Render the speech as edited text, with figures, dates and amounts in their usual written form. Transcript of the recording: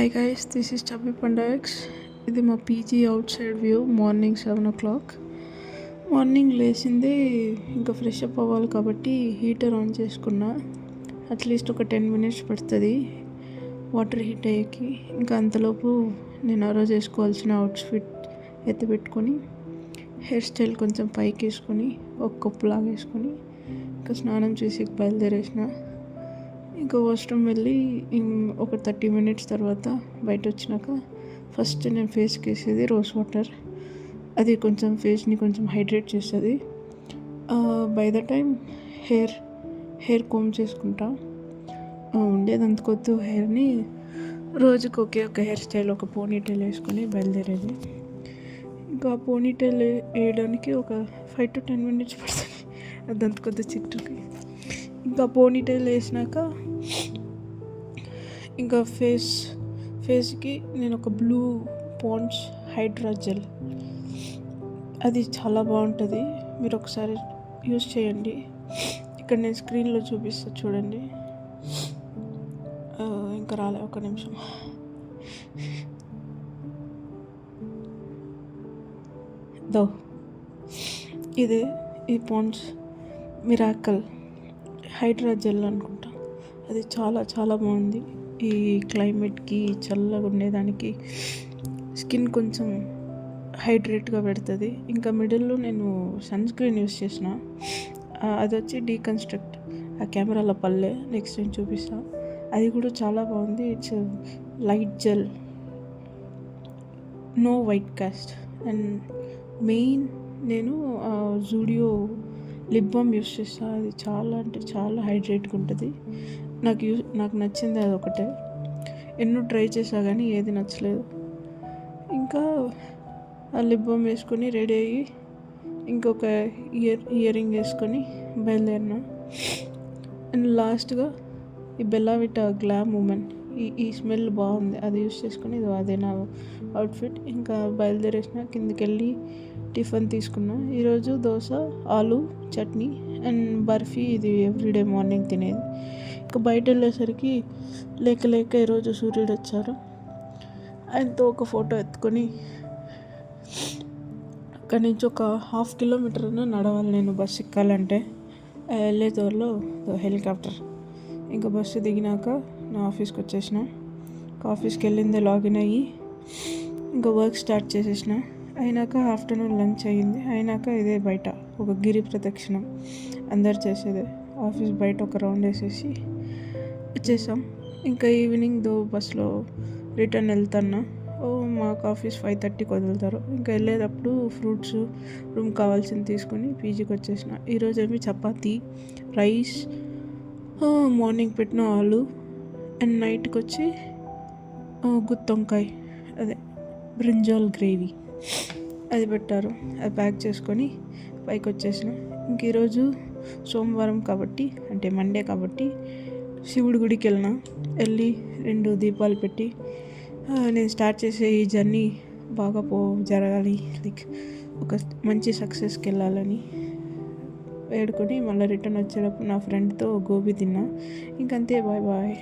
Hi guys, this is Chubby Pandax. ఇది మా PG out side view. Morning 7 o'clock. Morning లేచింది, ఇంకా fresh up అవ్వాలి కాబట్టి హీటర్ ఆన్ చేసుకున్నా. అట్లీస్ట్ ఒక 10 minutes పడుతుంది వాటర్ హీట్ అయ్యేకి. ఇంకా అంతలోపు నేను ఆ రోజు వేసుకోవాల్సిన అవుట్ఫిట్ ఎత్తిపెట్టుకొని హెయిర్ స్టైల్ కొంచెం పైకి వేసుకొని ఒక కప్పులాగా వేసుకొని ఇంకా స్నానం చేసి బయలుదేరేసిన. ఇంకా వాష్రూమ్ వెళ్ళి ఒక 30 minutes తర్వాత బయట వచ్చినాక ఫస్ట్ నేను ఫేస్కి వేసేది రోజ్ వాటర్. అది కొంచెం ఫేస్ని కొంచెం హైడ్రేట్ చేస్తుంది. By the time hair comb చేసుకుంటా. ఉండేది అంతకొద్దు హెయిర్ని రోజుకి ఒక హెయిర్ స్టైల్, ఒక పోనీటైల్ వేసుకొని బయలుదేరేది. ఇంకా పోనీటైల్ వేయడానికి ఒక 5 to 10 minutes పడుతుంది. అది అంతకొద్దు చిట్టుకి. ఇంకా పోనీటైల్ వేసినాక ఇంకా ఫేస్కి నేను ఒక బ్లూ పాండ్స్ హైడ్రా జెల్, అది చాలా బాగుంటుంది. మీరు ఒకసారి యూస్ చేయండి. ఇక్కడ నేను స్క్రీన్లో చూపిస్తా చూడండి. ఇంకా రాలే, ఒక నిమిషం. ఇదే ఈ పాండ్స్ మిరాకల్ హైడ్రా జెల్ అనుకుంటా. అది చాలా చాలా బాగుంది. ఈ క్లైమేట్కి, చల్లగా ఉండేదానికి స్కిన్ కొంచెం హైడ్రేట్గా పెడుతుంది. ఇంకా మిడిల్లో నేను సన్ స్క్రీన్ యూస్ చేసిన. అది వచ్చి డీకన్స్ట్రక్ట్, ఆ కెమెరాలో పల్లె, నెక్స్ట్ నేను చూపిస్తా. అది కూడా చాలా బాగుంది. It's light gel, no white cast. And main నేను జూడియో లిప్ బామ్ యూస్ చేస్తాను. అది చాలా అంటే చాలా హైడ్రేట్గా ఉంటుంది. నాకు నచ్చింది అది ఒకటే. ఎన్నో ట్రై చేసా కానీ ఏది నచ్చలేదు. ఇంకా ఆ లిప్ బామ్ వేసుకొని రెడీ అయ్యి ఇంకొక ఇయర్ రింగ్ వేసుకొని బయలుదేరిన. అండ్ లాస్ట్గా ఈ బెల్లా విటా గ్లామ్ ఉమెన్, ఈ స్మెల్ బాగుంది, అది యూస్ చేసుకొని అదే నా అవుట్ఫిట్. ఇంకా బయలుదేరేసిన. కిందకి వెళ్ళి టిఫిన్ తీసుకున్నా. ఈరోజు దోశ, ఆలు చట్నీ అండ్ బర్ఫీ. ఇది ఎవ్రీడే మార్నింగ్ తినేది. ఇంకా బయట వెళ్ళేసరికి లేక ఈరోజు సూర్యుడు వచ్చారు. ఆయనతో ఒక ఫోటో ఎత్తుకొని అక్కడి నుంచి ఒక 1/2 kilometer నడవాలి నేను బస్సు ఎక్కాలంటే. వెళ్ళే తోరలో హెలికాప్టర్. ఇంకా బస్సు దిగినాక నా ఆఫీస్కి వచ్చేసిన. ఆఫీస్కి వెళ్ళిందే లాగిన్ అయ్యి ఇంకా వర్క్ స్టార్ట్ చేసేసిన. అయినాక ఆఫ్టర్నూన్ లంచ్ అయ్యింది. అయినాక ఇదే బయట ఒక గిరి ప్రదక్షిణం అందరు చేసేదే. ఆఫీస్ బయట ఒక రౌండ్ వేసేసి వచ్చేసాం. ఇంకా ఈవినింగ్ బస్లో రిటర్న్ వెళ్తున్నా. మాకు ఆఫీస్ 5:30కి వదులుతారు. ఇంకా వెళ్ళేటప్పుడు ఫ్రూట్స్, రూమ్ కావాల్సింది తీసుకొని పీజీకి వచ్చేసిన. ఈరోజు ఏమి చపాతీ, రైస్, మార్నింగ్ పెట్టిన ఆలు అండ్ నైట్కి వచ్చి గుత్తొంకాయ, అదే బ్రింజాల్ గ్రేవీ, అది పెట్టారు. అది ప్యాక్ చేసుకొని పైకి వచ్చేసిన. ఇంక ఈరోజు సోమవారం కాబట్టి, అంటే మండే కాబట్టి శివుడి గుడికి వెళ్ళి 2 దీపాలు పెట్టి నేను స్టార్ట్ చేసే ఈ జర్నీ బాగా జరగాలి, లైక్ ఒక మంచి సక్సెస్కి వెళ్ళాలని వేడుకొని మళ్ళీ రిటర్న్ వచ్చేటప్పుడు నా ఫ్రెండ్తో గోబీ తిన్నా. ఇంకంతే, బాయ్ బాయ్.